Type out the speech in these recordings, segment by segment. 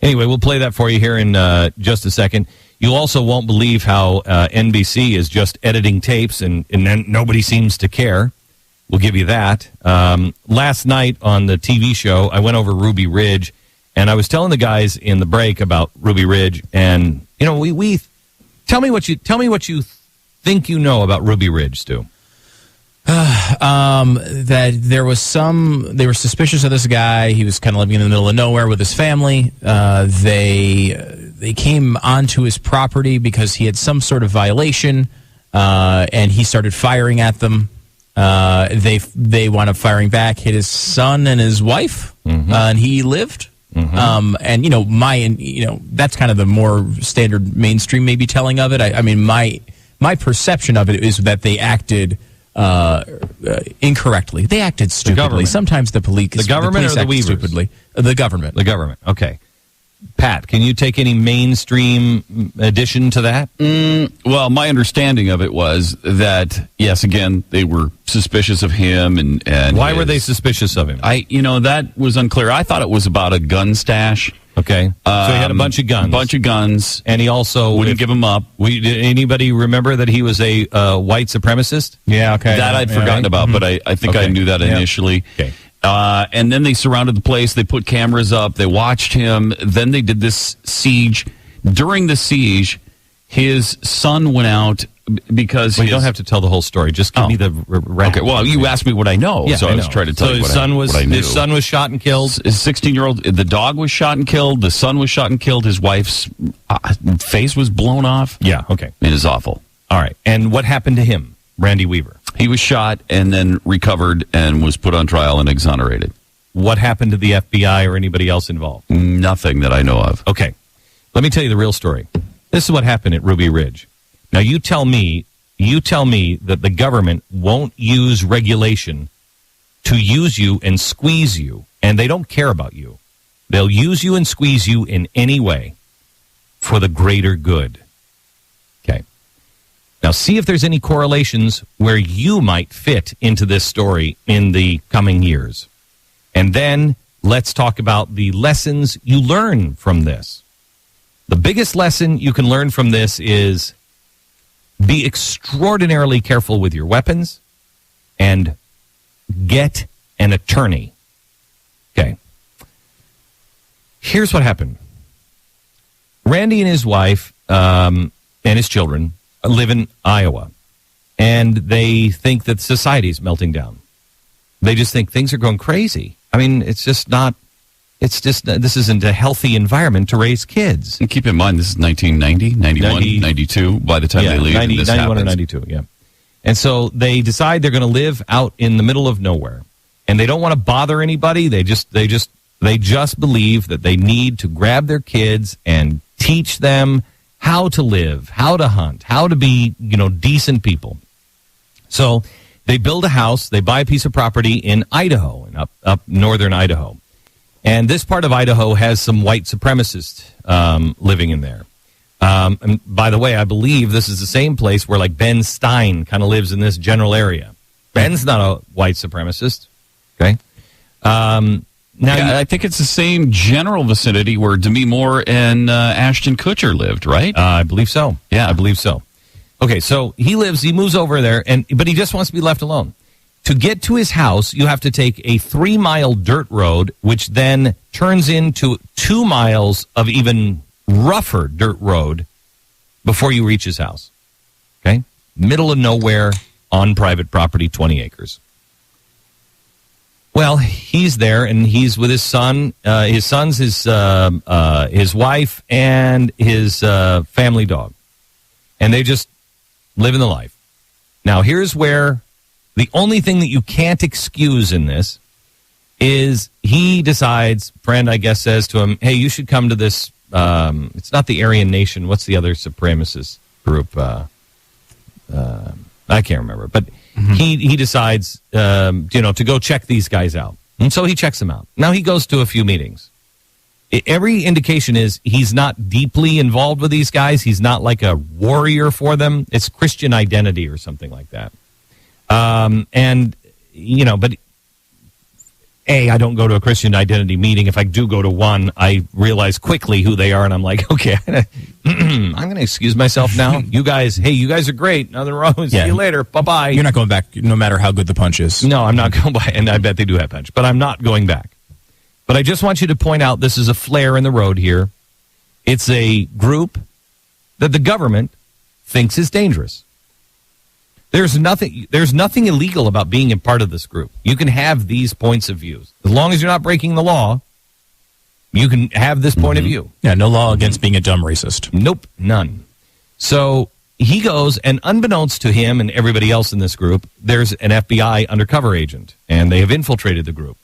Anyway, we'll play that for you here in just a second. You also won't believe how NBC is just editing tapes and then nobody seems to care. We'll give you that. Last night on the TV show, I went over Ruby Ridge, and I was telling the guys in the break about Ruby Ridge, and we tell me what you think you know about Ruby Ridge, Stu. That they were suspicious of this guy. He was kind of living in the middle of nowhere with his family. They came onto his property because he had some sort of violation, and he started firing at them. They wound up firing back, hit his son and his wife, and he lived. And that's kind of the more standard mainstream maybe telling of it. I mean, my perception of it is that they acted incorrectly. They acted stupidly. Sometimes the police, the government, or the Weavers? Stupidly. The government. The government. Okay. Pat, can you take any mainstream addition to that? Well, my understanding of it was that, yes, again, they were suspicious of him. And why were they suspicious of him? That was unclear. I thought it was about a gun stash. Okay. So he had a bunch of guns. And he also wouldn't give them up. Did anybody remember that he was a white supremacist? Yeah, okay. That I'd forgotten about, but I think I knew that initially. Okay. And then they surrounded the place. They put cameras up. They watched him. Then they did this siege. During the siege, his son went out because you don't have to tell the whole story. Just give me the wrap. Okay. Well, you asked me what I know, so I was trying to tell you what I knew. His son was shot and killed. His 16-year-old, the dog was shot and killed. The son was shot and killed. His wife's face was blown off. Yeah. Okay. It is awful. All right. And what happened to him, Randy Weaver? He was shot and then recovered and was put on trial and exonerated. What happened to the FBI or anybody else involved? Nothing that I know of. Okay. Let me tell you the real story. This is what happened at Ruby Ridge. Now, you tell me that the government won't use regulation to use you and squeeze you, and they don't care about you. They'll use you and squeeze you in any way for the greater good. Okay. Now, see if there's any correlations where you might fit into this story in the coming years. And then let's talk about the lessons you learn from this. The biggest lesson you can learn from this is be extraordinarily careful with your weapons and get an attorney. Okay. Here's what happened. Randy and his wife and his children live in Iowa, and they think that society's melting down. They just think things are going crazy. I mean, this isn't a healthy environment to raise kids. And keep in mind, this is 1990, 91, 92, by the time they leave. 91 happens. or 92, yeah. And so they decide they're going to live out in the middle of nowhere. And they don't want to bother anybody. They just believe that they need to grab their kids and teach them how to live, how to hunt, how to be, decent people. So they build a house, they buy a piece of property in Idaho, and up northern Idaho. And this part of Idaho has some white supremacists living in there. And by the way, I believe this is the same place where like Ben Stein kind of lives in this general area. Ben's not a white supremacist. Okay. I think it's the same general vicinity where Demi Moore and Ashton Kutcher lived, right? I believe so. Yeah, I believe so. Okay, so he moves over there, but he just wants to be left alone. To get to his house, you have to take a 3-mile dirt road, which then turns into 2 miles of even rougher dirt road before you reach his house. Okay? Middle of nowhere on private property, 20 acres. Well, he's there, and he's with his son. His son's his wife and his family dog. And they just living the life. Now, here's where the only thing that you can't excuse in this is he decides, friend, I guess, says to him, hey, you should come to this, it's not the Aryan Nation, what's the other supremacist group? I can't remember, but he decides, to go check these guys out. And so he checks them out. Now he goes to a few meetings. Every indication is he's not deeply involved with these guys. He's not like a warrior for them. It's Christian identity or something like that. But I don't go to a Christian identity meeting. If I do go to one, I realize quickly who they are, and I'm like, okay, I'm going to excuse myself now. You guys are great. Nothing wrong. See you later. Bye-bye. You're not going back no matter how good the punch is. No, I'm not going back, and I bet they do have punch, but I'm not going back. But I just want you to point out this is a flare in the road here. It's a group that the government thinks is dangerous. There's nothing illegal about being a part of this group. You can have these points of views. As long as you're not breaking the law, you can have this point of view. Yeah, no law against being a dumb racist. Nope, none. So he goes, and unbeknownst to him and everybody else in this group, there's an FBI undercover agent, and they have infiltrated the group.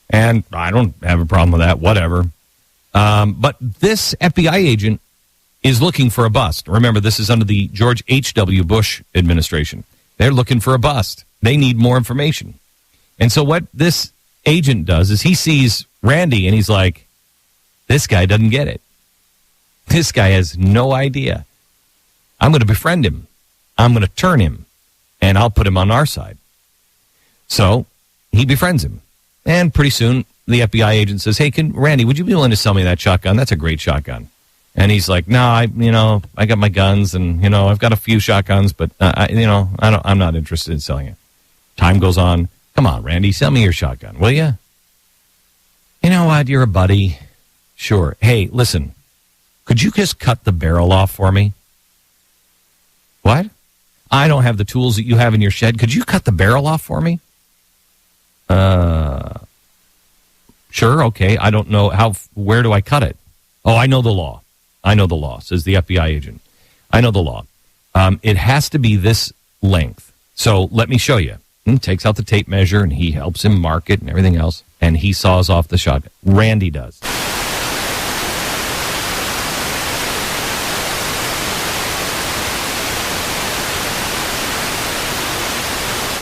And I don't have a problem with that, whatever. But this FBI agent is looking for a bust. Remember, this is under the George H.W. Bush administration. They're looking for a bust. They need more information. And so what this agent does is he sees Randy, and he's like, this guy doesn't get it. This guy has no idea. I'm going to befriend him. I'm going to turn him, and I'll put him on our side. So he befriends him. And pretty soon, the FBI agent says, hey, Randy, would you be willing to sell me that shotgun? That's a great shotgun. And he's like, no, I got my guns, and, I've got a few shotguns, but, I'm not interested in selling it. Time goes on. Come on, Randy, sell me your shotgun, will you? You know what? You're a buddy. Sure. Hey, listen, could you just cut the barrel off for me? What? I don't have the tools that you have in your shed. Could you cut the barrel off for me? Sure, okay. I don't know where do I cut it? Oh, I know the law. I know the law, says the FBI agent. I know the law. It has to be this length. So let me show you. He takes out the tape measure, and he helps him mark it and everything else, and he saws off the shotgun. Randy does.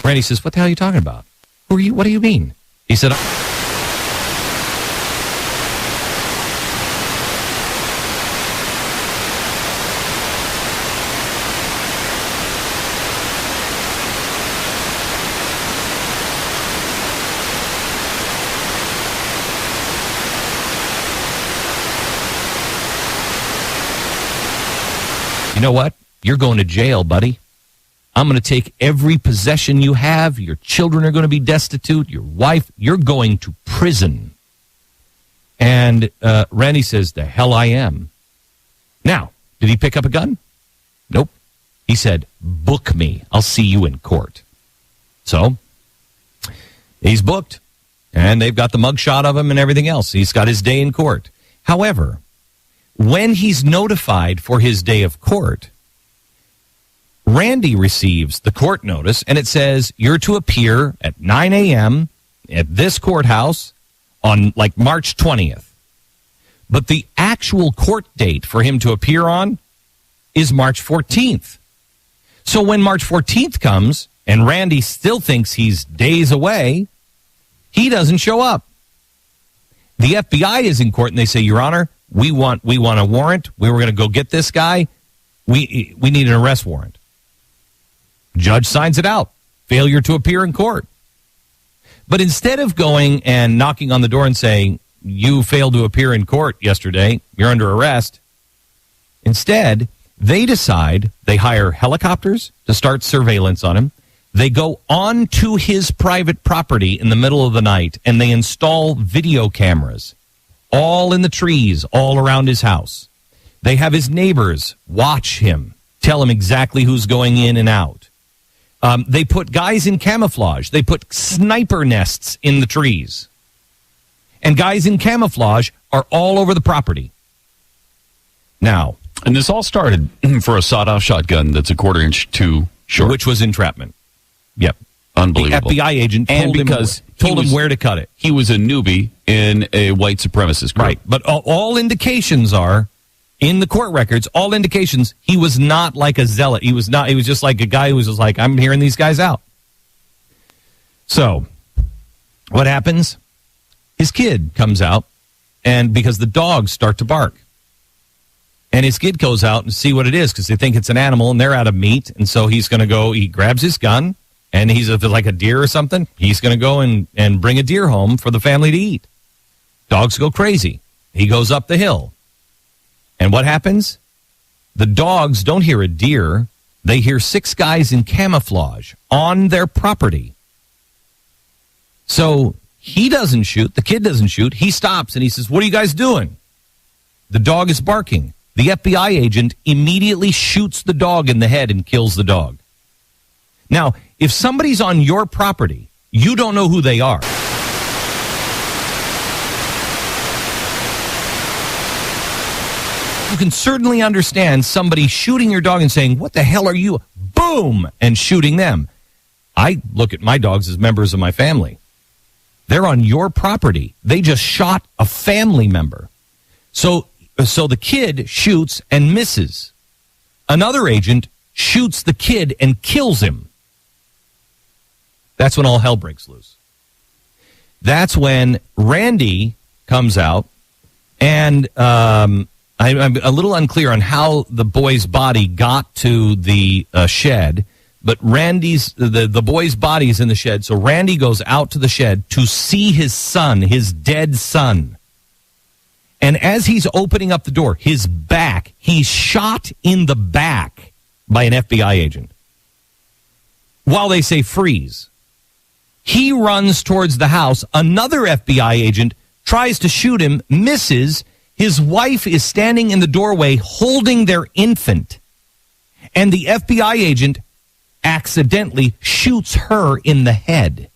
Randy says, what the hell are you talking about? Who are you? What do you mean? He said, you know what? You're going to jail, buddy. I'm going to take every possession you have. Your children are going to be destitute. Your wife, you're going to prison. And Randy says, the hell I am. Now, did he pick up a gun? Nope. He said, book me. I'll see you in court. So he's booked, and they've got the mugshot of him and everything else. He's got his day in court. However, when he's notified for his day of court, Randy receives the court notice, and it says you're to appear at 9 a.m. at this courthouse on like March 20th. But the actual court date for him to appear on is March 14th. So when March 14th comes and Randy still thinks he's days away, he doesn't show up. The FBI is in court, and they say, Your Honor, we want a warrant. We were going to go get this guy. We need an arrest warrant. Judge signs it out. Failure to appear in court. But instead of going and knocking on the door and saying, you failed to appear in court yesterday, you're under arrest, instead, they decide they hire helicopters to start surveillance on him. They go onto his private property in the middle of the night, and they install video cameras all in the trees all around his house. They have his neighbors watch him, tell him exactly who's going in and out. They put guys in camouflage. They put sniper nests in the trees. And guys in camouflage are all over the property. Now. And this all started for a sawed-off shotgun that's a quarter-inch too short. Which was entrapment. Yep. Unbelievable. The FBI agent told him where to cut it. He was a newbie in a white supremacist group. Right. But all indications are, in the court records, all indications, he was not like a zealot. He was just like a guy who was just like, I'm hearing these guys out. So, what happens? His kid comes out, and because the dogs start to bark. And his kid goes out and see what it is, because they think it's an animal, and they're out of meat. And so he's going to go, he grabs his gun, And he's if it's like a deer or something, he's going to go and bring a deer home for the family to eat. Dogs go crazy. He goes up the hill. And what happens? The dogs don't hear a deer. They hear 6 guys in camouflage on their property. So he doesn't shoot. The kid doesn't shoot. He stops and he says, "What are you guys doing?" The dog is barking. The FBI agent immediately shoots the dog in the head and kills the dog. Now, if somebody's on your property, you don't know who they are. You can certainly understand somebody shooting your dog and saying, "What the hell are you?" Boom! And shooting them. I look at my dogs as members of my family. They're on your property. They just shot a family member. So the kid shoots and misses. Another agent shoots the kid and kills him. That's when all hell breaks loose. That's when Randy comes out, and I'm a little unclear on how the boy's body got to the shed, but the boy's body is in the shed, so Randy goes out to the shed to see his son, his dead son. And as he's opening up the door, he's shot in the back by an FBI agent. While they say freeze, he runs towards the house. Another FBI agent tries to shoot him, misses. His wife is standing in the doorway holding their infant. And the FBI agent accidentally shoots her in the head.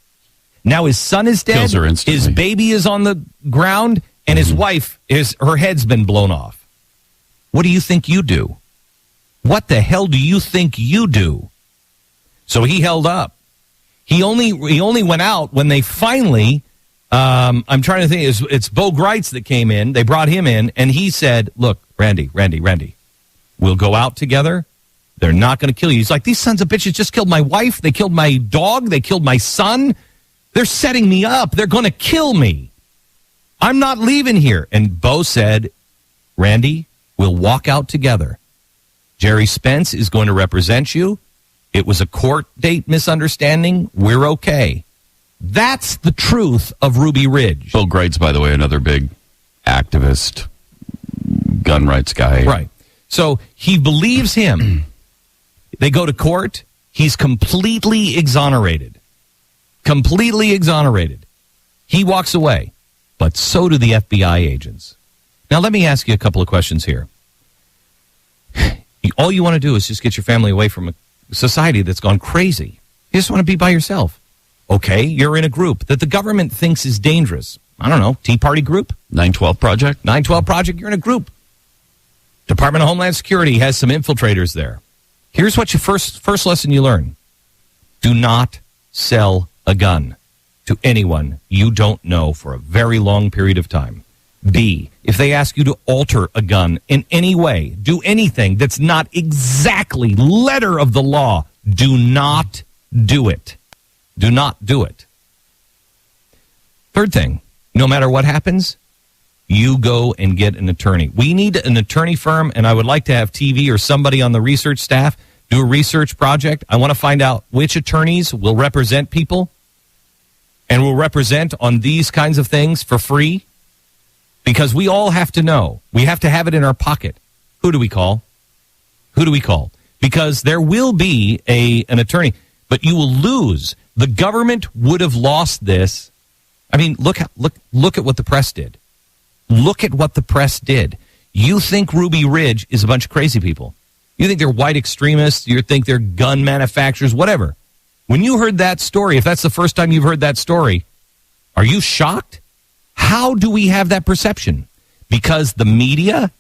Now his son is dead. Kills her instantly. His baby is on the ground. And his wife, her head's been blown off. What do you think you do? What the hell do you think you do? So he held up. He only went out when they finally, I'm trying to think, it's Bo Greitz that came in. They brought him in, and he said, "Look, Randy, we'll go out together. They're not going to kill you." He's like, "These sons of bitches just killed my wife. They killed my dog. They killed my son. They're setting me up. They're going to kill me. I'm not leaving here." And Bo said, "Randy, we'll walk out together. Jerry Spence is going to represent you. It was a court date misunderstanding. We're okay." That's the truth of Ruby Ridge. Bill Greitz, by the way, another big activist, gun rights guy. Right. So he believes him. They go to court. He's completely exonerated. Completely exonerated. He walks away. But so do the FBI agents. Now, let me ask you a couple of questions here. All you want to do is just get your family away from a society that's gone crazy. You just want to be by yourself. Okay, you're in a group that the government thinks is dangerous. I don't know, Tea Party group? 912 Project? 912 Project, you're in a group. Department of Homeland Security has some infiltrators there. Here's what your first lesson you learn. Do not sell a gun to anyone you don't know for a very long period of time. B, if they ask you to alter a gun in any way, do anything that's not exactly letter of the law, do not do it. Do not do it. Third thing, no matter what happens, you go and get an attorney. We need an attorney firm, and I would like to have TV or somebody on the research staff do a research project. I want to find out which attorneys will represent people and will represent on these kinds of things for free, because we all have to know. We have to have it in our pocket. Who do we call? Who do we call? Because there will be an attorney, but you will lose. The government would have lost this. I mean, look at what the press did. Look at what the press did. You think Ruby Ridge is a bunch of crazy people. You think they're white extremists. You think they're gun manufacturers, whatever. When you heard that story, if that's the first time you've heard that story, are you shocked? How do we have that perception? Because the media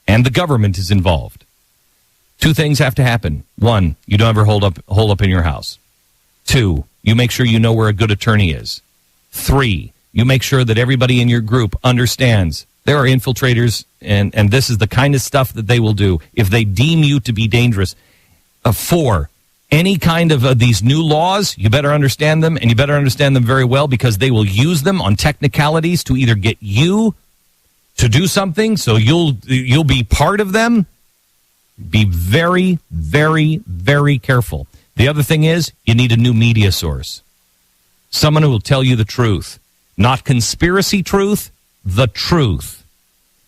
and the government is involved. Two things have to happen. One, you don't ever hold up in your house. Two, you make sure you know where a good attorney is. Three, you make sure that everybody in your group understands there are infiltrators, and this is the kind of stuff that they will do if they deem you to be dangerous. Four, any kind of these new laws, you better understand them, and you better understand them very well, because they will use them on technicalities to either get you to do something so you'll be part of them. Be very, very, very careful. The other thing is you need a new media source. Someone who will tell you the truth. Not conspiracy truth, the truth.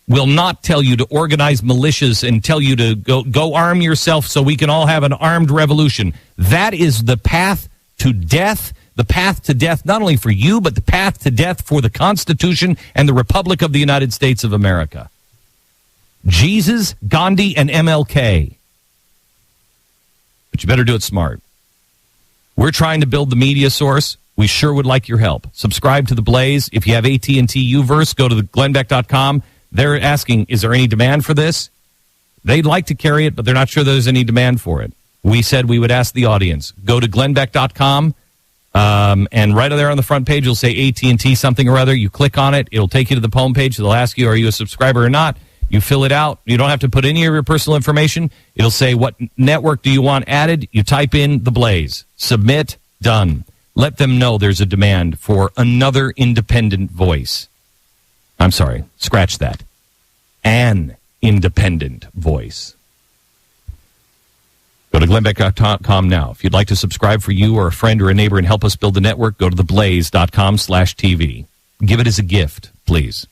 Will not tell you to organize militias and tell you to go arm yourself so we can all have an armed revolution. That is the path to death. The path to death not only for you, but the path to death for the Constitution and the Republic of the United States of America. Jesus, Gandhi, and MLK. But you better do it smart. We're trying to build the media source. We sure would like your help. Subscribe to The Blaze. If you have AT&T Uverse, go to glenbeck.com. They're asking, is there any demand for this? They'd like to carry it, but they're not sure there's any demand for it. We said we would ask the audience. Go to glenbeck.com, and right there on the front page, you'll say AT&T something or other. You click on it. It'll take you to the home page. They'll ask you, are you a subscriber or not? You fill it out. You don't have to put any of your personal information. It'll say, what network do you want added? You type in The Blaze. Submit. Done. Let them know there's a demand for another independent voice. I'm sorry, scratch that. An independent voice. Go to glenbeck.com now. If you'd like to subscribe for you or a friend or a neighbor and help us build the network, go to theblaze.com/TV. Give it as a gift, please.